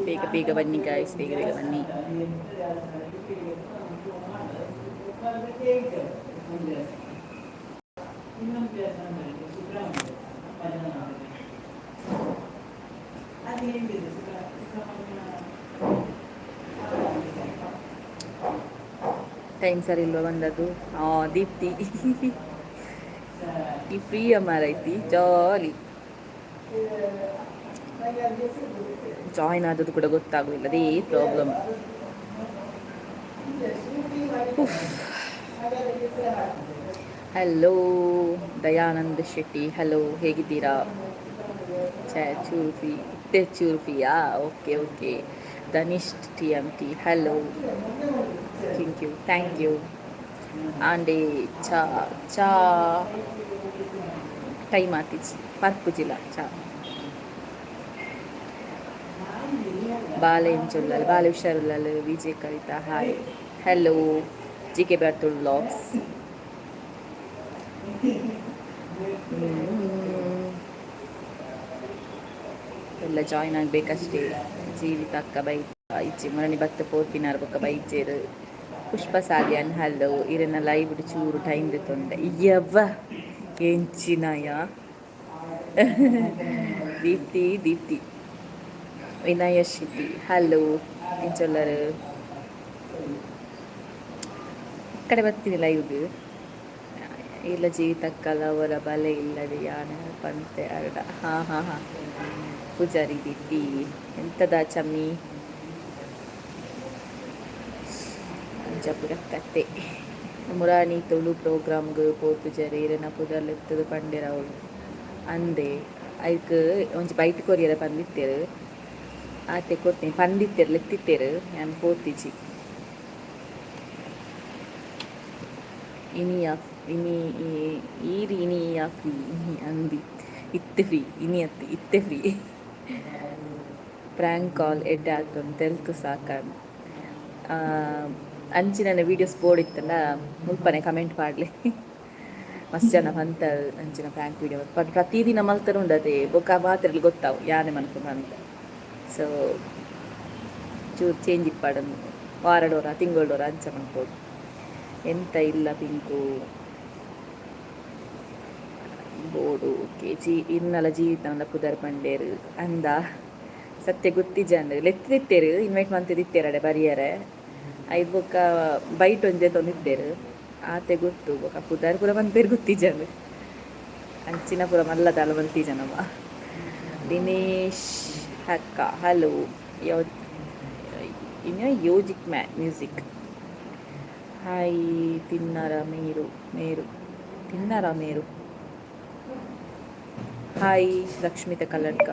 ಬೇಗ ಬೇಗ ಬನ್ನಿ ಗಾಯ್ಸ್, ಬೇಗ ಬೇಗ ಬನ್ನಿ. ಟೈಮ್ ಸರಿ ಇಲ್ವಾ ಬಂದದ್ದು? ದೀಪ್ತಿ ಈ ಫ್ರೀ ಅಮ್ಮಾರ ಐತಿ ಜಾಲಿ. ಜಾಯಿನ್ ಆದದ್ದು ಕೂಡ ಗೊತ್ತಾಗಲಿಲ್ಲ, ಅದೇ problem. Hello Dayanand Shetty, hello, ಹೇಗಿದ್ದೀರಾ? ಚೂರ್ಫಿ ಚೂರ್ಫಿಯಾ? Okay okay. Dhanishth TMT, hello, thank you. ಆಂಡೆ ಚಾ ಚಾ ಟೈಮ್ ಆತಿಜಿ ಪರ್ಪುಜಿಲ್ಲ ಚಾ ಬಾಲೆ ಎಂಚುಲ್ಲಲ್ ಬಾಲೆ ಹುಷಾರುಲ್ಲಲ್. Vijay Kavitha, hi, hello. GK ಬ್ಯಾರ್ತುಲ್ ವ್ಲಾಗ್ಸ್. ಎಲ್ಲ ಜಾಯಿನ್ ಆಗಬೇಕಷ್ಟೇ. ಜೀವಿತ ಅಕ್ಕ ಬೈತಾ ಇಜ್ಜಿ ಮುರಣಿ ಬತ್ತ ಪೋತಿನಾರ್ ಬೊಕ್ಕ ಬೈಜೇರು. ಪುಷ್ಪ ಸಾಲಿಯನ್, ಹಲೋ. ಇರನ್ನ ಲೈವ್ ಬಿಡು ಚೂರು ಟೈಮ್ ತೊಂದೆ ಯವ್ವ ಎಂಚಿನಯ. ದೀಪ್ತಿ ವಿನಯ ಶಿತಿ, ಹಲೋ. ಎಂಚೊಲ್ಲರು ಕಡೆ ಬರ್ತೀನಿ ಲೈವ್ಗೆ. ಇಲ್ಲ ಜೀವಿತಕ್ಕಲ್ಲ ಅವರ ಬಲೆ ಇಲ್ಲದೆ ಯಾನ ಪಂತೆ ಅರಡ. ಹಾಂ ಪೂಜಾರಿ ದೀಪ್ತಿ ಎಂತದ ಚಮ್ಮಿ ಅಂಜಪುರ ಕತೆ. ಮುರಾಣಿ ತುಳು ಪ್ರೋಗ್ರಾಮ್ಗೆ ಪೋತು ಜರೇರನ ಪುದರ್ಲೆತ್ತದು ಪಂಡೆರವಳು ಅಂದೆ ಅದಕ್ಕೆ ಒಂಚು ಬೈಟ್ ಕೊರಿಯರ ಬಂದಿತ್ತೇರು. ಆತೆ ಕೊಡ್ತೀನಿ ಪಂದಿತ್ತೇರು ಲೆತ್ತಿತ್ತೇರು ನಾನು ಪೋತಿಜಿ. ಇನಿಯ ಫ್ರೀ ಅಂದಿ ಇತ್ತೆ ಫ್ರೀ ಇನಿಯತ್ತೆ ಇತ್ತೆ ಫ್ರೀ. ಪ್ರ್ಯಾಂಕ್ ಕಾಲ್ ಎಡ್ಡೆ ಆಗ್ತದೆ ತೆಲ್ತು ಸಾಕಂಡು ಅಂಚಿನ ವೀಡಿಯೋಸ್ ಬೋರ್ಡಿತ್ತಲ್ಲ ಮುಲ್ಪನೆ ಕಮೆಂಟ್ ಮಾಡಲಿ. ಮಸ್ತ್ ಜನ ಬಂತ ಅಂಚಿನ ಪ್ರ್ಯಾಂಕ್ ವೀಡಿಯೋ ಪ್ರತಿದಿನ ಮಲ್ತಾರೆ ಉಂಡದೆ ಬೊಕ್ಕ ಮಾತ್ರೆಯಲ್ಲಿ ಗೊತ್ತಾವು ಯಾನೇ ಮನ್ಕೊಂಡು ಅಂತ. ಸೊ ಚೂರು ಚೇಂಜ್ ಇಪ್ಪಾಡನ್ನು ವಾರಡೋರ ತಿಂಗಳೋರ ಅಂಚ ಮನ್ಬೋದು ಎಂತ ಇಲ್ಲ. ಪಿಂಕು ಬೋಡು ಕೆಜಿ ಇನ್ನಲ್ಲ ಜೀವಿತ ಪುದರ್ ಪಂಡೇರು ಅಂದ ಸತ್ಯ ಗೊತ್ತಿಜಂಡು ಲೆತ್ತಿತ್ತೇರು ಇನ್ವೈಟ್ ಮಂತಿದ್ದೇರಡೆ ಬರಿಯರೆ ಐದು ಬೊಕ್ಕ ಬೈಟ್ ಒಂದೇ ತೊಂದಿದ್ದೇರು ಆತೆ ಗೊತ್ತು ಬೊಕ್ಕ ಪುದರ್ ಪೂರ ಮಂತೇರು ಗೊತ್ತಿಜಂಡು ಅಂಚಿನ ಪೂರ ಮಲ್ಲದಾಲ ಮಲ್ತಿಜನಮ್ಮ. ದಿನೇಶ್ ಅಕ್ಕ, ಹಲೋ. ಇನ್ನು ಯೋಜಿಕ್ ಮ್ಯೂಸಿಕ್, ಹಾಯ್. ತಿನ್ನರ ಮೇರು ಹಾಯ್. ಲಕ್ಷ್ಮಿತ ಕಲ್ಲಡ್ಕ,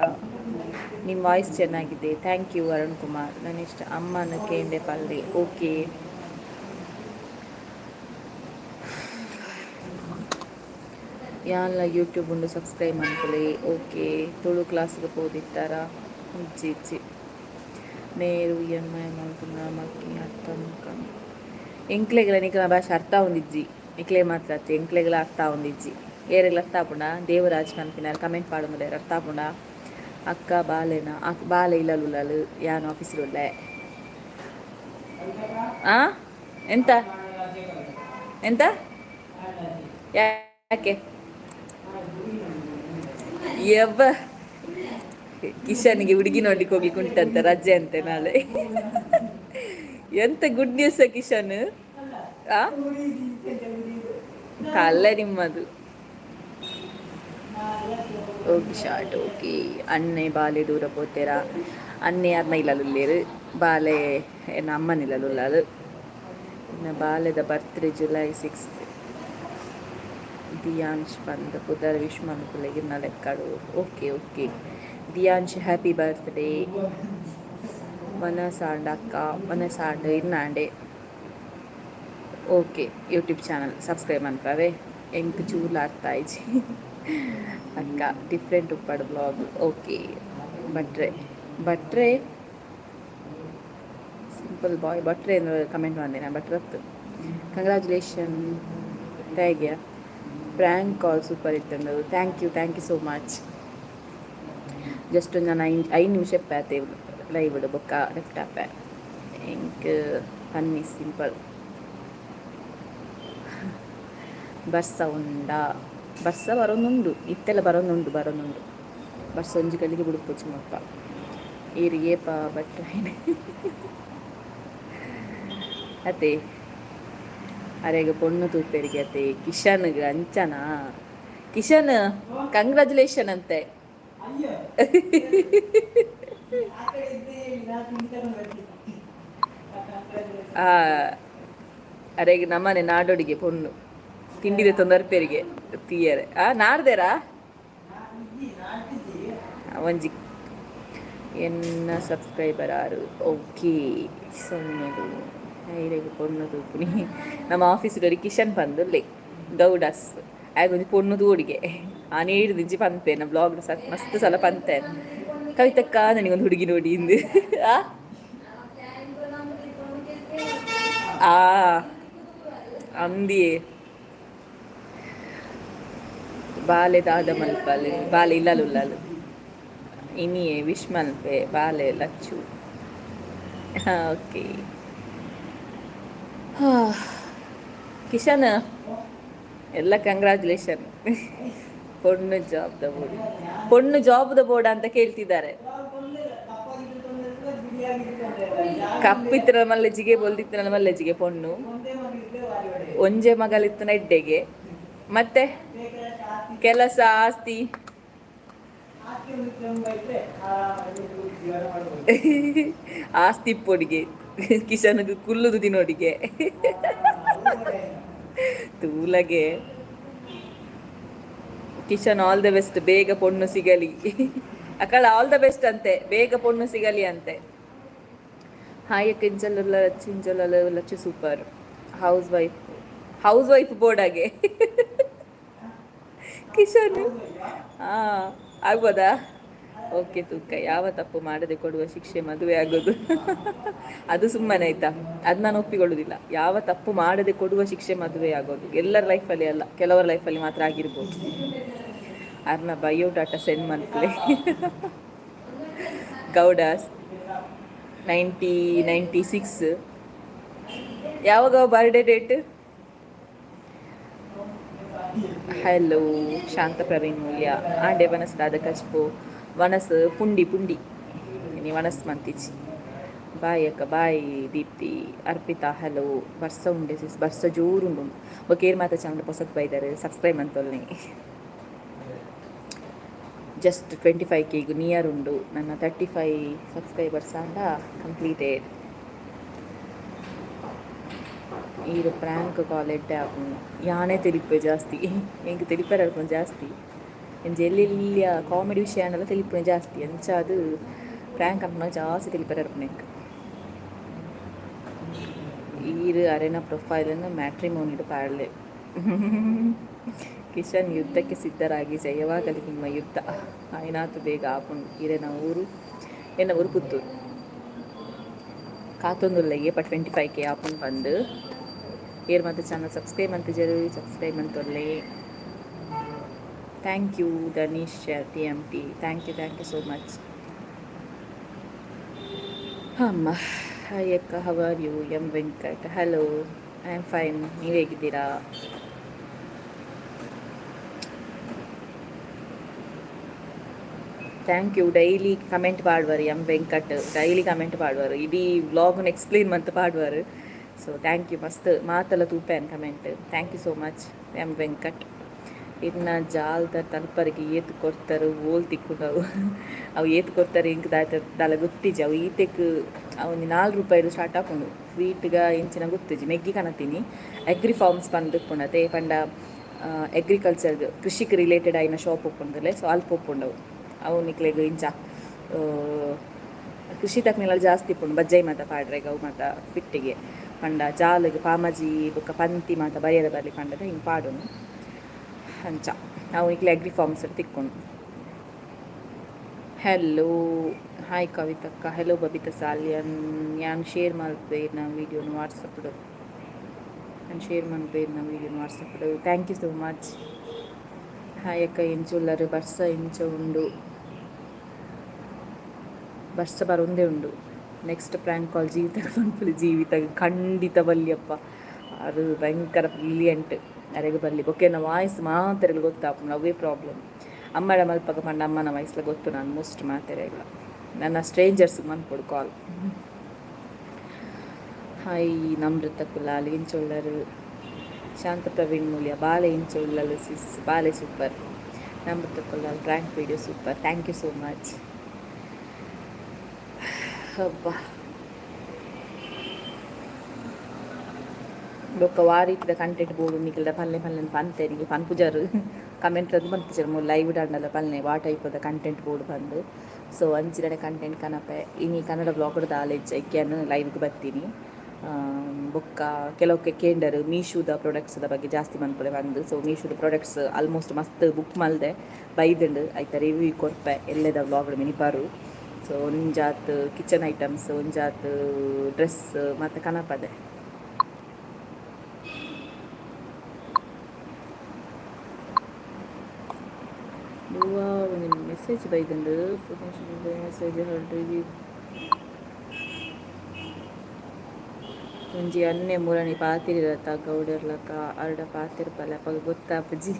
ನಿಮ್ಮ ವಾಯ್ಸ್ ಚೆನ್ನಾಗಿದೆ, ಥ್ಯಾಂಕ್ ಯು. ಅರುಣ್ ಕುಮಾರ್, ನನ್ನಿಷ್ಟ ಅಮ್ಮನ ಕೇಂಡೆ ಪಲ್ಲೆ, ಓಕೆ. ಯಾನ್ಲ ಯೂಟ್ಯೂಬ್ ಉಂಡು ಸಬ್ಸ್ಕ್ರೈಬ್ ಮಾಡ್ಕೊಳ್ಳಿ, ಓಕೆ. ತುಳು ಕ್ಲಾಸ್ಗೆ ಹೋದಿತ್ತಾರ ಇಜ್ಜಿ ಮೇರು ಎಮ್ಮೆ ಮಾಡ್ಕೊಂಡ ಮಕ್ಕಿ ಅರ್ಥ ಎಂಕ್ಲೆಗಳ ನಿಖಲ ಭಾಷೆ ಅರ್ಥ ಹೊಂದಿಜ್ಜಿ ನಿಕ್ಲೆ ಮಾತ್ರ ಎಂಕ್ಲೆಗಳ ಅರ್ಥ ಹೊಂದಿಜ್ಜಿ ಏರೆಗಳ ಅರ್ಥ ಆಪುಂಡ. ದೇವರಾಜ್ ಕನ್ಪಿನಾರು ಕಮೆಂಟ್ ಪಾಡು ಅರ್ಥ ಆಪುಂಡ. ಅಕ್ಕ ಬಾಲೆನ ಬಾಲೆ ಇಲ್ಲಲು ಯಾನು ಆಫೀಸ್ರುಲ್ಲೆ ಎಂತ ಎಂತ ಯಾಕೆ ಯವ್ವ ಕಿಶನ್ಗೆ ಹುಡುಗಿ ನೋಡ್ಲಿಕ್ಕೆ ಹೋಗ್ಲಿಕ್ಕೆ ಉಂಟಂತ ರಜೆ ಅಂತೆ ನಾಳೆ. ಎಂತ ಗುಡ್ ನ್ಯೂಸ್ ಕಿಶನ್. ಕಲ್ಲ ನಿಮ್ಮದು ಓಕೆ ಶಾರ್ಟ್ ಓಕೆ. ಅಣ್ಣೆ ಬಾಲೆ ದೂರ ಪೋತೇರ ಅಣ್ಣೆ ಯಾರನ್ನ ಇಲ್ಲಲ್ಲೇರು ಬಾಲೆ ಎನ್ನ ಅಮ್ಮನಿಲ್ಲಲು ಇನ್ನು ಬಾಲೆದ ಬರ್ತ್ಡೇ July 6th. ದಿಯಾಂಶ್ ಬಂದ ಪುದರ್ ವಿಶ್ ಮನ್ಕುಲೆಗೆ ನಲೆಕ್ಕಡು, ಓಕೆ. Diyansh happy birthday. ಮನಸಾಂಡ್ ಅಕ್ಕ ಮನಸಾಂಡ್ ಇನ್ನಾಂಡೆ ಓಕೆ. ಯೂಟ್ಯೂಬ್ ಚಾನಲ್ ಸಬ್ಸ್ಕ್ರೈಬ್ ಮನ್ಪವೆ ಎಂಕ್ ಚೂರ್ಲ ಅರ್ಥ ಆಯ್ಜಿ ಅಕ್ಕ ಡಿಫ್ರೆಂಟ್ ಉಪ್ಪಡು ಬ್ಲಾಗ್, ಓಕೆ. ಭಟ್ರೆ ಸಿಂಪಲ್ ಬಾಯ್ ಭಟ್ರೆ ಎಂದು ಕಮೆಂಟ್ ಮಾಡಿದೆ ನಾನು. ಭಟ್ರತ್ತು ಕಂಗ್ರ್ಯಾಚುಲೇಷನ್ ಹೇಗೆ ಪ್ರ್ಯಾಂಕ್ ಕಾಲ್ ಸೂಪರ್ ಇತ್ತಂದು thank you so much. Just ನಾನು 5 ನಿಮಿಷ ಪ್ಯಾತೆ ಲೈವ್ ಇಡು ಬೊಕ್ಕ ಲೆಫ್ಟ್ ಆಪೆ ಎಂಕ್ ಪನ್ನಿ ಸಿಂಪಲ್ ಬರ್ಸ ಉಂಡ ಬರ್ಸ ಬರೋನುಂಡು ಇತ್ತೆಲ್ಲ ಬರೋನುಂಡು ಬರ್ಸ ಒಂಜಿ ಗಲ್ಲಿಗೆ ಬಿಡುಪು ಚಿಮ್ಮಪ್ಪ ಏಪ ಬಟ್ ಅತ್ತೆ ಅರೆಗ ಪೊಣ್ಣು ತೂಪೇರಿಗೆ ಅತ್ತೆ ಕಿಶನ್ಗೆ ಅಂಚನಾ ಕಿಶನ್ ಕಂಗ್ರ್ಯಾಚುಲೇಷನ್ ಅಂತೆ. ಅರೆಗೆ ನಮ್ಮನೆ ನಾಡೋಡಿಗೆ ಪೊಣ್ಣು ತಿಂಡಿದೆ ತೊಂದರ್ಪೇರಿಗೆ ತೀಯರೆ ನಾಡ್ದೇರಾ ಒಂಜಿ ಎನ್ನ ಸಬ್ಸ್ಕ್ರೈಬರ್ ಆರು ಓಕೆ ಸೊನ್ನೆದು ಐರೆಗೆ ಪೊಣ್ಣು ತೂಪುನಿ ನಮ್ಮ ಆಫೀಸ್ದವ್ರಿಗೆ ಕಿಶನ್ ಬಂದುಲ್ಲೆ ಗೌಡಸ್ ಆಗೊಂದು ಪೊಣ್ಣು ತೋಡಿಗೆ ಆನೆ ಹಿಡಿದಿಂಚಿ ಪಂಪೆ ನಾ ಬ್ಲಾಗ್ ಮಸ್ತ್ ಸಲ ಪಂತೆ ಕವಿತಕ್ಕ ನನಗೊಂದು ಹುಡುಗಿ ನೋಡಿ ಇಂದು ಅಂದಿಯೇ ಬಾಲೆ ದಾದ ಮಲ್ಪಲೆ ಬಾಲೆ ಇಲ್ಲಲು ಇನಿಯೇ ವಿಶ್ ಮಲ್ಪೆ ಬಾಲೆ ಲಚ್ಚು ಓಕೆ ಕಿಶನ್ ಎಲ್ಲ ಕಂಗ್ರ್ಯಾಚುಲೇಷನ್. ಪೊಣ್ಣು ಜಾಬ್ದ ಬೋರ್ಡ್ ಅಂತ ಕೇಳ್ತಿದ್ದಾರೆ. ಕಪ್ಪಿತ್ತಿನ ಮಲ್ಲೆಜಿಗೆ ಬೊಲ್ದಿತ್ತಿನ ಮಲ್ಲೆಜಿಗೆ ಪೊಣ್ಣು ಒಂಜೆ ಮಗಲಿತ್ತಿನ ಎಡ್ಡೆಗೆ ಮತ್ತೆ ಕೆಲಸ ಆಸ್ತಿ ಆಸ್ತಿ ಪೊಡಿಗೆ ಕಿಶನ್ಗೆ ಕುಲ್ಲುದು ದಿನೋಡಿಗೆ ತೂಲಗೆ ಕಿಶನ್ ಆಲ್ ದ ಬೆಸ್ಟ್ ಬೇಗ ಪೊಣ್ಣು ಸಿಗಲಿ ಅಕ್ಕಳ ಆಲ್ ದ ಬೆಸ್ಟ್ ಅಂತೆ ಬೇಗ ಪೊಣ್ಣು ಸಿಗಲಿ ಅಂತೆ. Hi Chinchala Lachchu super house wife ಬೋರ್ಡಾಗೆ ಕಿಶನ್ ಆಗ್ಬೋದಾ ಓಕೆ ತೂಕ ಯಾವ ತಪ್ಪು ಮಾಡದೆ ಕೊಡುವ ಶಿಕ್ಷೆ ಮದುವೆ ಆಗೋದು ಅದು ಸುಮ್ಮನೆ ಆಯ್ತಾ ಅದು ನಾನು ಒಪ್ಪಿಕೊಳ್ಳುವುದಿಲ್ಲ. ಯಾವ ತಪ್ಪು ಮಾಡದೆ ಕೊಡುವ ಶಿಕ್ಷೆ ಮದುವೆ ಆಗೋದು ಎಲ್ಲರ ಲೈಫಲ್ಲಿ ಅಲ್ಲ ಕೆಲವರ ಲೈಫಲ್ಲಿ ಮಾತ್ರ ಆಗಿರ್ಬೋದು. ಅರ್ನ ಬಯೋಡಾಟಾ ಸೆಂಡ್ ಮಾಡ್ಕೊಳ್ಳಿ ಗೌಡಾಸ್ 1996 ಯಾವಾಗ ಬರ್ಡೇ ಡೇಟ್. ಹಲೋ ಶಾಂತ ಪ್ರವೀಣ್ ಮೂಲ್ಯ ಆಂಡೆ ವನಸ್ದಾದ ಕಚ್ಪು ವನಸ್ ಪುಂಡಿ ನೀ ವನಸ್ ಮಂತಿಚಿ ಬಾಯ್ ಅಕ್ಕ ಬಾಯ್ ದೀಪ್ತಿ ಅರ್ಪಿತಾ ಹಲೋ ಬರ್ಸ ಉಂಡೆ ಸಿಸ್ ಬರ್ಸ ಜೋರುಂಡು ಒಕ್ಕೇರು ಮಾತಾ ಚಾನಲ್ ಹೊಸತ್ ಬೈದಾರೆ ಸಬ್ಸ್ಕ್ರೈಬ್ ಅಂತೊಲ್ನಿ. ಜಸ್ಟ್ 25K ಈಗ ನಿಯರ್ ಉಂಡು ನನ್ನ 35 ಸಬ್ಸ್ಕ್ರೈಬರ್ಸ್ ಆಂಡ ಕಂಪ್ಲೀಟೆಡ್. ಈಗ ಪ್ರ್ಯಾಂಕ್ ಕಾಲ್ ಎಡ್ಡೆ ಆಪು ಯಾನೇ ತಿಳಿಪೆ ಜಾಸ್ತಿ ಹೆಂಗೆ ತಿಳಿಪೇರ ಅಲ್ಕೊಂಡು ಜಾಸ್ತಿ ಎಂಜ ಎಲ್ಲೆಲ್ಲಿಯ ಕಾಮಿಡಿ ವಿಷಯನೆಲ್ಲ ತಿಳಿಪೆ ಜಾಸ್ತಿ ಎಂಚ ಅದು ಪ್ರ್ಯಾಂಕ್ ಅಪ್ನ ಜಾಸ್ತಿ ತಿಳಿಪೇರ ಅರ್ಪಣೆಕ್ ಈರು ಅರೆನ ಪ್ರೊಫೈಲನ್ನು ಮ್ಯಾಟ್ರಿಮೋನಿಡು ಪಾಡಲೆ. ಕಿಶನ್ ಯುದ್ಧಕ್ಕೆ ಸಿದ್ಧರಾಗಿ ಜಯವಾಗಲಿ ನಿಮ್ಮ ಯುದ್ಧ ಆಯ್ನಾತು ಬೇಗ ಆಪುಂಡು ಈರೆನ ಊರು ಪುತ್ತೂರು ಕಾತೊಂದುಲ್ಲ ಏಪ 25K ಆಪುಂಡು ಬಂದು ಏರ್ ಮತ್ತು ಚಾನಲ್ ಸಬ್ಸ್ಕ್ರೈಬ್ ಅಂತೊಲ್ಲೆ. Thank you Dhanish TMT thank you so much. ಅಮ್ಮ ಹಾಯ್ ಅಕ್ಕ how are you M Venkat hello I am fine ನೀವು ಹೇಗಿದ್ದೀರಾ. ಥ್ಯಾಂಕ್ ಯು ಡೈಲಿ ಕಮೆಂಟ್ ಪಾಡುವರು ಎಂ ವೆಂಕಟ್ ಡೈಲಿ ಕಮೆಂಟ್ ಪಾಡುವರು ಇಡೀ ವ್ಲಾಗ್ನ ಎಕ್ಸ್ಪ್ಲೇನ್ ಮಂತ್ ಪಾಡುವರು. ಸೊ ಥ್ಯಾಂಕ್ ಯು ಮಸ್ತ್ ಮಾತೆಲ್ಲ ತೂಪೇನ್ comment thank you so much M Venkat. ಇನ್ನು ಜಾಲ್ದ ತಲ್ಪರಿಗೆ ಏತು ಕೊಡ್ತಾರೆ ಓಲ್ ತಿಕ್ಕೊಂಡವು ಅವು ಏತು ಕೊಡ್ತಾರೆ ಇಂಕ್ ದಾಲ ಗೊತ್ತಿಜಿ ಅವು ಈತೆಕ್ ಅವನು ₹4 ಸ್ಟಾರ್ಟ್ ಹಾಕೊಂಡು ಸ್ವೀಟ್ಗೆ ಇಂಚಿನ ಗೊತ್ತಿಜಿ ಮೆಗ್ಗಿ ಕಣತೀನಿ ಅಗ್ರಿ ಫಾರ್ಮ್ಸ್ ಪಂದಕ್ಕುಂಡತೆ ಪಂಡ ಅಗ್ರಿಕಲ್ಚರ್ ಕೃಷಿಗೆ ರಿಲೇಟೆಡ್ ಆಯ್ನ ಶಾಪ್ ಒಪ್ಪುಂಡಲೆ ಸೊ ಅಲ್ಪ ಒಪ್ಪುಂಡವು ಅವು ನಿಕ್ಲೆಗ್ ಇಂಚ ಕೃಷಿ ತಕ್ನೆಲ್ಲ ಜಾಸ್ತಿ ಇಪ್ಪುಂಡು ಬಜ್ಜೈ ಮಾತ ಪಾಡ್ರೆಗ ಅವು ಮಾತ ಫಿಟ್ಟಿಗೆ ಪಂಡ ಜಾಲಿಗೆ ಪಾಮಜಿ ಬೊಕ್ಕ ಪಂತಿ ಮಾತ ಬರೆಯದ ಬರಲಿ ಪಂಡದ ಹಿಂಗೆ ಪಾಡೋನು ಅಂಚ ನಾವು ನಿಕ್ಲೆ ಅಗ್ರಿ ಫಾರ್ಮ್ಸ್ ತಿಕ್ಕೊಂಡು. ಹಲೋ ಹಾಯ್ ಕವಿತಕ್ಕ ಹಲೋ ಬಬಿತಾ ಸಾಲ್ಯನ್ ಯಾನ್ ಶೇರ್ ಮಾಡ್ತೇ ನಾ ವೀಡಿಯೋನ ವಾಟ್ಸಪ್ಡು ನಾನು ಶೇರ್ ಮಾಡ್ಬೇರು ನಮ್ಮ video WhatsApp thank you so much. Hi ಅಕ್ಕ ಎಂಚುಳ್ಳರು ಬರ್ಸ ಎಂಚ ಉಂಡು ಬರ್ಸ ಬರೊಂದೇ ಉಂಡು. ನೆಕ್ಸ್ಟ್ ಪ್ರ್ಯಾಂಕ್ ಕಾಲ್ ಜೀವಿತ ಬಂದ್ಪುಲಿ ಜೀವಿತ ಖಂಡಿತ ಬಲ್ಲಿಯಪ್ಪ. ಅದು ಭಯಂಕರ ಬ್ರಿಲಿಯಂಟ್ ಅರೆಗೆ ಬರಲಿ ಬೊಕ್ಕೆ ವಾಯ್ಸ್ ಮಾತೆರೆಗಳು ಗೊತ್ತಾಪು ಅವೇ ಪ್ರಾಬ್ಲಮ್. ಅಮ್ಮಡ ಮಲ್ಪಗ ಪಂಡ ಅಮ್ಮನ ವಾಯ್ಸ್ಲ ಗೊತ್ತು ನಾನು ಮೋಸ್ಟ್ ಮಾತೆರೆಗಳ ನನ್ನ ಸ್ಟ್ರೇಂಜರ್ಸ್ ಮನ್ಪೊಡು ಕಾಲ್. ಹಾಯ್ ನಮ್ರತ ಕುಲಾಲ್ ಇಂಚೊಳ್ಳರು ಶಾಂತ ಪ್ರವೀಣ್ ಮೂಲ್ಯ ಬಾಲೆ ಇಂಚೊಳ್ಳಲು ಸಿಸ್ ಬಾಲೆ super. Namratha Kulal prank video super thank you so much. ಹಬ್ಬ ಬೊಕ್ಕ ವಾರೀತಿದ ಕಂಟೆಂಟ್ ಬೋಡು ನಿಖಿಲ್ದ ಪಲ್ಲೆ ಪಂತೆರಿಗೆ ಪನ್ಪುಜರು ಕಮೆಂಟ್ ಅದು ಪನ್ಪುಜರು ಮೂರು ಲೈವ್ ಡಾಂಡಲ್ಲ ಪಲ್ಲೆ ವಾ ಟೈಪದ ಕಂಟೆಂಟ್ ಬೋಡು ಬಂದು. ಸೊ ಅಂಚಿನ ಕಂಟೆಂಟ್ ಕನಪೆ ಇನಿ ಕನ್ನಡ ಬ್ಲಾಗ್ಡ್ ದಾಲೆಜ್ ಐಕ್ಯಾನು ಲೈವ್ಗೆ ಬರ್ತೀನಿ. ಬೊಕ್ಕ ಕೆಲವಕ್ಕೆ ಕೇಂಡರು ಮೀಶೋದ ಪ್ರಾಡಕ್ಟ್ಸ್ದ ಬಗ್ಗೆ ಜಾಸ್ತಿ ಮನ್ಪೊಡೆ ಬಂದು. ಸೊ ಮೀಶೋದ ಪ್ರಾಡಕ್ಟ್ಸ್ ಆಲ್ಮೋಸ್ಟ್ ಮಸ್ತ್ ಬುಕ್ ಮಲ್ದೆ ಬೈದಂಡು ಆಯ್ತಾ ರಿವ್ಯೂ ಕೊಡ್ಪೆ ಎಲ್ಲದ ಬ್ಲಾಗ್ಡ್ ಮಿನಿಪಾರು. ಸೊ ಒಂಜಾತ್ ಕಿಚನ್ ಐಟಮ್ಸ್ ಒಂಜಾತ್ ಡ್ರೆಸ್ ಮತ್ತು ಕನಪದೆ ಒಂದು ಮೆಸೇಜ್ ಬೈದಂಡು ಮೆಸೇಜ್ ಹೊರಡ್ರಿ ಒಂಜಿ ಅನ್ನೆ ಮೂರನಿ ಪಾತಿರತ್ತ ಗೌಡರ್ಲಕ ಅರ್ಡ ಪಾತಿರ್ಪಲ್ಲ ಅಪ್ಪ ಗೊತ್ತಾಪಜಿ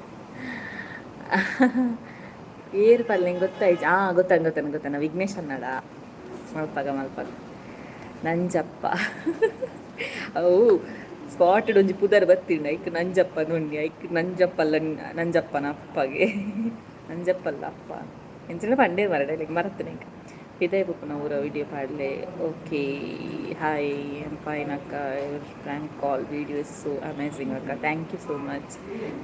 ಏರು ಪಲ್ಲ ನಿಂಗೆ ಗೊತ್ತಾಯ್ತು. ಗೊತ್ತಾನ ವಿಘ್ನೇಶ್ ಅನ್ನಡ ಮಲ್ಪಗ ನಂಜಪ್ಪ ಅವು ಸ್ಪಾಟೆಡ್ ಒಂಜಿ ಪುದರ್ ಬತ್ತಿಂಡ ಐಕ್ ನಂಜಪ್ಪ ನೋಡಿ ಐಕ್ ನಂಜಪ್ಪಲ್ಲ ನಂಜಪ್ಪನ ಅಪ್ಪಗೆ ನಂಜಪ್ಪಲ್ಲ ಅಪ್ಪ ಎಂಚಿನ ಪಂಡೇ ಮರಡ ಲೈಕ್ ಮರತ್ತನೆ ಈಗ ಪಿದೈ ಬುಕ್ನ ಊರ ವಿಡಿಯೋ ಪಾಡಲೆ. ಓಕೆ ಹಾಯ್ ಐಮ್ ಫೈನ್ ಅಕ್ಕ prank call videos so amazing ಅಕ್ಕ thank you so much.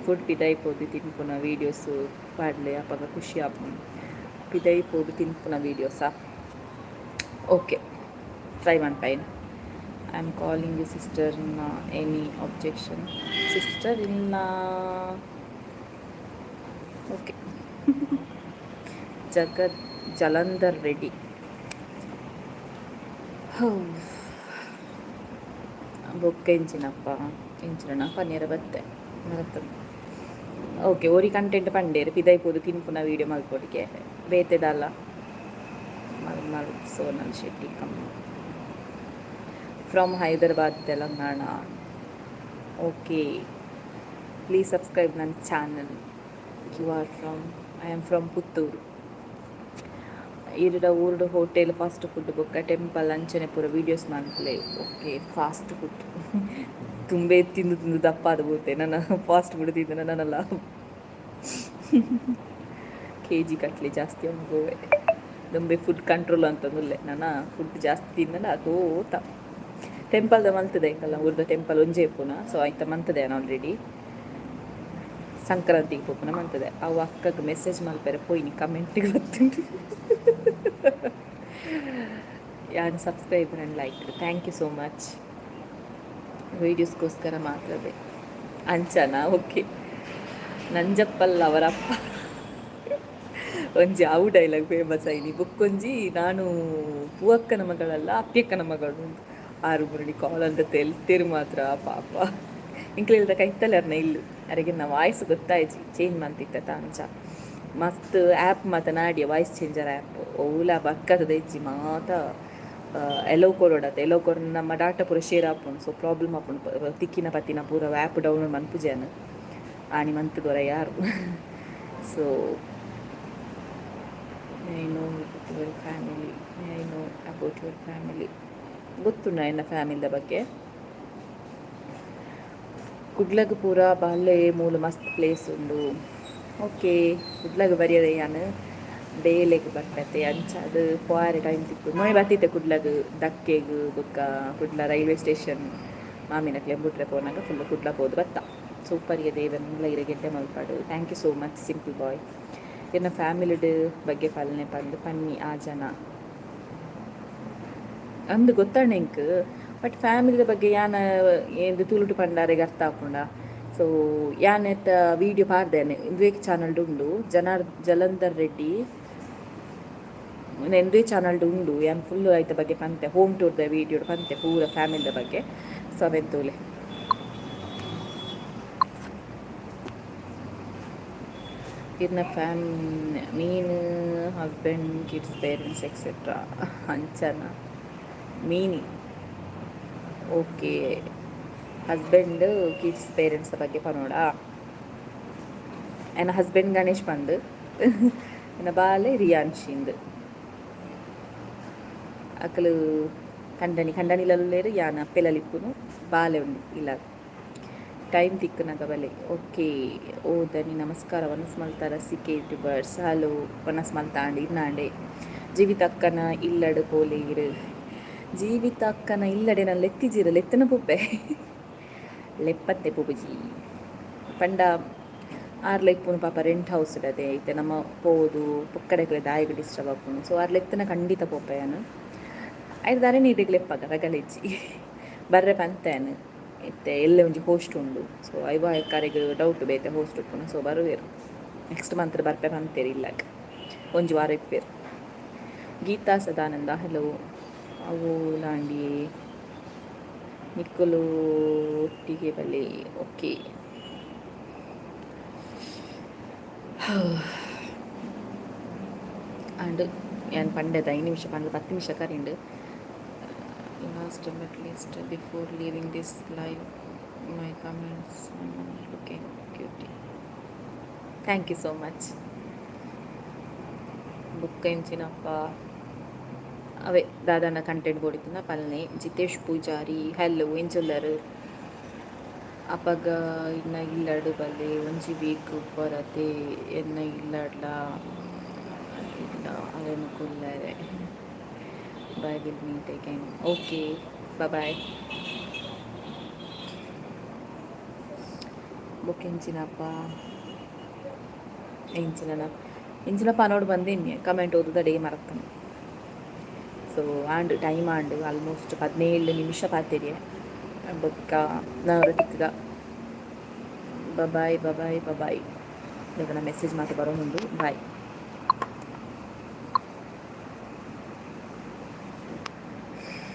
Food ಪಿದೈ ಪೋದು ತಿನ್ಪುನ ವೀಡಿಯೋಸು ಪಾಡಲೆ ಅಪ್ಪಗ ಖುಷಿ ಆಪು ಪಿದೈ ಪೋದು ತಿನ್ಪುನ ವೀಡಿಯೋಸಾ. ಓಕೆ ಟ್ರೈ ಮನ್ಪೈನ್. I am calling you sister in any objection sister in okay Jalandhar Reddy ಬೊಕ್ಕ ಇಂಚಿನ ಪನ್ನೀರ ಬತ್ತೆ ಮರತ್ತ. ಓಕೆ ಓರಿ ಕಂಟೆಂಟ್ ಪಂಡೇರು ಪಿದೈ ಪೋದು ತಿನ್ಪುನ ವೀಡಿಯೋ ಮಲ್ಪೊಡಿಗೆ ಬೇತೆದಲ್ಲ ಮಲ್ Sonal Shetty come from Hyderabad Telangana. Okay please subscribe ನನ್ನ channel. You are from I am from Puttur. ಈರುಡ ಊರುಡು ಹೋಟೆಲ್ ಫಾಸ್ಟ್ ಫುಡ್ ಬೊಕ್ಕ ಟೆಂಪಲ್ ಅಂಚನೆ ಪೂರ ವೀಡಿಯೋಸ್ ಮನ್ಪುಲೆ. ಓಕೆ ಫಾಸ್ಟ್ ಫುಡ್ ತುಂಬೆ ತಿಂದು ದಪ್ಪ ಅದು ಬೋತೆ ನನ್ನ ಫಾಸ್ಟ್ ಫುಡ್ ತಿಂದು ನನ್ನಲ್ಲ KG ಕಟ್ಲಿ ಜಾಸ್ತಿ ಅನ್ಕೋವೆ ದುಂಬೆ ಫುಡ್ ಕಂಟ್ರೋಲ್ ಅಂತಂದುಲ್ಲೆ ನಾನು ಫುಡ್ ಜಾಸ್ತಿ ತಿನ್ನಲ್ಲ ಅದೋತ ಟೆಂಪಲ್ದ ಮಲ್ತದೆ ಐಕಲ್ಲ ಊರ್ದ ಟೆಂಪಲ್ ಒಂಜೇ ಪುನ. ಸೊ ಆಯ್ತಾ ಮಂತದೆ ನಾನು ಆಲ್ರೆಡಿ ಸಂಕ್ರಾಂತಿಗೆ ಪೋಪುನ ಮಂತದೆ ಅವು ಅಕ್ಕಗೆ ಮೆಸೇಜ್ ಮಲ್ಪೆರೆ ಪೋಯ್ನಿ ಕಮೆಂಟಿಗೆ ಗೊತ್ತುಂಟು ಯಾರು subscriber and like thank you so much. ವೀಡಿಯೋಸ್ಗೋಸ್ಕರ ಮಾತ್ರವೇ ಅಂಚನಾ. ಓಕೆ ನಂಜಪ್ಪಲ್ಲ ಅವರಪ್ಪ ಒಂಜಿ ಅವು ಡೈಲಾಗ್ ಫೇಮಸ್ ಆಯ್ನಿ ಬುಕ್ಕೊಂಜಿ ನಾನು ಪೂವಕ್ಕನ ಮಗಳಲ್ಲ ಅಪ್ಪಿಯಕ್ಕನ ಮಗಳು ಆರು ಮುರಡಿ ಕಾಲ್ ಅಂತ ತೆಲ್ತೇರು ಮಾತ್ರ ಪಾಪ ಇಂಕ್ಲಿಲ್ದ ಕೈತಲ್ಲರ್ನ ಇಲ್ಲು ಅರೆಗೆ ನಾ ವಾಯ್ಸ್ ಗೊತ್ತಾಯ್ಜಿ ಚೇಂಜ್ ಮಂತಿತ್ತ ಅಂಚ ಮಸ್ತ್ ಆ್ಯಪ್ ಮಾತನಾಡಿ ವಾಯ್ಸ್ ಚೇಂಜರ್ ಆ್ಯಪ್ ಓಲಾ ಬಕ್ಕದ ಇಜ್ಜಿ ಮಾತ ಎಲೋ ಕೊರೋಡತ್ತೆ ಎಲೋ ಕೊರ ನಮ್ಮ ಡಾಟಾ ಪೂರ ಶೇರ್ ಆಪುಂಡು. ಸೊ ಪ್ರಾಬ್ಲಮ್ ಆಪುಂಡು ತಿಕ್ಕಿನ ಪತ್ತಿನ ಪೂರ ಆ್ಯಪ್ ಡೌನ್ಲೋಡ್ ಮನ್ಪುಜಾನು ಆನಿ ಮಂತದವರ ಯಾರು. So I know your family I know about your family ಗೊತ್ತುಂಡ ಎನ್ನ ಫ್ಯಾಮಿಲಿದ ಬಗ್ಗೆ. ಕುಡ್ಲಗ್ ಪೂರ ಬಾಲ್ಲೆ ಮೂಲ ಮಸ್ತ್ ಪ್ಲೇಸ್ ಉಂಡು. ಓಕೆ ಕುಡ್ಲಗ್ ಬರೆಯದೆ ಯಾನು ಡೇಲೆಗ್ ಬರ್ತೈತೆ ಅಂಚ ಅದು ಪೋರೆ ಟೈಮ್ ತಿಕ್ಕು ಮೊನ್ನೆ ಬರ್ತಿದ್ದೆ ಕುಡ್ಲಗ್ ದಕ್ಕೆಗ್ ಬೊಕ್ಕ ಕುಡ್ಲ ರೈಲ್ವೆ ಸ್ಟೇಷನ್ ಮಾಮಿನ ಕ್ಲೆಂಬುಟ್ರೆ ಪೋನಾಗ ಫುಲ್ ಕುಡ್ಲ ಹೋದು ಬತ್ತ ಸೂಪರ್ಗೆ ದೇವನ್ಲ ಇರಗೆಡ್ಡೆ ಮಲ್ಪಾಡು. Thank you so much simple boy. ಎನ್ನ ಫ್ಯಾಮಿಲಿಡ್ ಬಗ್ಗೆ ಪಾಲನೆ ಪಂದು ಪನ್ನಿ ಆ ಜನ ಅಂದು ಗೊತ್ತಾಣ ಇಂಕ್ ಬಟ್ ಫ್ಯಾಮಿಲಿದ ಬಗ್ಗೆ ಯಾನ ಏನು ತುಳುಟು ಪಂಡಾರೆಗೆ ಅರ್ಥ ಆಪುಂಡ. ಸೊ ಯಾನೆತ್ತ ವೀಡಿಯೋ ಪಾರ್ದೇನೆ ಇಂದುವೆ ಚಾನಲ್ಡು ಉಂಡು ಜಲಂಧರ್ ರೆಡ್ಡಿ ಎಂದೇ ಚಾನಲ್ಡು ಉಂಡು ಯಾನ್ ಫುಲ್ಲು ಆಯ್ತ ಬಗ್ಗೆ ಪಂತೆ ಹೋಮ್ ಟೂರ್ದ ವೀಡಿಯೋ ಪಂತೆ ಪೂರ ಫ್ಯಾಮಿಲಿದ ಬಗ್ಗೆ. ಸೊ ಅವೆಂತೂಲೆ ಇರ್ನ ಮೀನು ಹಸ್ಬೆಂಡ್ ಕಿಡ್ಸ್ ಪೇರೆಂಟ್ಸ್ ಎಕ್ಸೆಟ್ರಾ ಅಂಚನ ಮೀನಿ ಓಕೆ ಹಸ್ಬೆಂಡ್ ಕಿಡ್ಸ್ ಪೇರೆಂಟ್ಸ್ ಬಗ್ಗೆ ಪನೋಡ ನನ್ನ ಹಸ್ಬೆಂಡ್ ಗಣೇಶ್ ಬಂದು ನನ್ನ ಬಾಲೆ ರಿಯಾನ್ಶಿಂದು ಅಕ್ಕಲು ಕಂಡನಿಲಲ್ಲೇರು ಯಾನ ಪೆಲಲಿಪ್ಪುನು ಬಾಲೆ ಉಂಡು ಇಲ್ಲ ಟೈಮ್ ತಿಕ್ಕನಾಗ ಬಲೆ ಓಕೆ ಓದನಿ ನಮಸ್ಕಾರ ವನಸ್ ಮಲ್ತಾರ ಸಿಕೇಟ್ ಬರ್ಡ್ಸ್ ಹಲೋ ವನಸ್ ಮಲ್ತಾಂಡಿ ಇನ್ನಾಂಡೆ ಜೀವಿತ ಅಕ್ಕನ ಇಲ್ಲಡು ಪೋಲೇರು ಜೀವಿತ ಅಕ್ಕನ ಇಲ್ಲಡೆ ನಾನು ಲೆತ್ತಿಜೀರ ಲೆತ್ತನ ಪುಪ್ಪೆ ಲೆಪ್ಪತ್ತೆ ಪುಬುಜಿ ಪಂಡ ಆರ್ಲ ಇಪ್ಪುನು ಪಾಪ ರೆಂಟ್ ಹೌಸ್ ಇಡದೆ ಐತೆ ನಮ್ಮ ಪೋದು ಪುಕ್ಕಡೆಗೆ ದಾಯಿಗೆ ಡಿಸ್ಟರ್ಬ್ ಆಪುನು ಸೊ ಆರ್ಲ ಎತ್ತನ ಖಂಡಿತ ಪೋಪೆಯನು ಐದು ದಾರೆ ನೀಟಿಗೆ ಲೆಪ್ಪಾಗ ರಗಲೆಜ್ಜಿ ಬರ್ರೆ ಪಂತೇನು ಇತ್ತೆ ಎಲ್ಲೇ ಒಂಜಿ ಹೋಸ್ಟ್ ಉಂಡು ಸೊ ಐವ ಕರೆಗೆ ಡೌಟ್ ಬೇತೆ ಹೋಸ್ಟ್ ಉಪ್ಪುನು ಸೊ ಬರುವೆರು ನೆಕ್ಸ್ಟ್ ಮಂತ್ ಬರ್ಪೆ ಪಂತೇರು ಇಲ್ಲಾಗ ಒಂಜಿ ವಾರ ಇಪ್ಪೇರು ಗೀತಾ ಸದಾನಂದ ಹಲೋ ಅವು ಲಾಂಡಿ ನಿಕ್ಕಲು ಒಟ್ಟಿಗೆ ಬಲೆ ಓಕೆ ಅಂಡ್ ಏನು ಪಂಡೆದ 5 ನಿಮಿಷ ಪಂಡ 10 ನಿಮಿಷ ಕರಿಂಡು last but least before leaving this live my comments looking cute thank you so much ಬುಕ್ಕ ಎಂಚಿನಪ್ಪ ಅವೇ ದಾದಾನ ಕಂಟೆಂಟ್ ಬೋಡಿತ್ತಿನ ಪಲ್ನೆ ಜಿತೇಶ್ ಪೂಜಾರಿ ಹಲೋ ಎಂಚುಲ್ಲರು ಅಪಗ ಇನ್ನ ಇಲ್ಲಡು ಬಲ್ಲೆ ಒಂಜಿ ವೀಕ್ ಬರತೆ ಎನ್ನ ಇಲ್ಲಡ್ಲ ಇಲ್ಲ ಅದೇನು ಕುಲ್ಲರೆ bye will meet again okay bye bye book ಎಂಚಿನಪ್ಪ ನೋಡಿ ಬಂದೇನಿ ಕಮೆಂಟ್ ಓದೋದು ಅಡಿಗೆ ಮರತಾನೆ so and time and almost 17 ನಿಮಿಷ ಪಾತಿರಿ ಬೊಕ್ಕ ನವರ ತಿಕ್ಕಗ ಬಾಯ್ ಬಾಯ್ ಬಾಯ್ ಬಾಯ್ ಮೆಸೇಜ್ ಮಾತು ಬರೋನುಂಡು ಬಾಯ್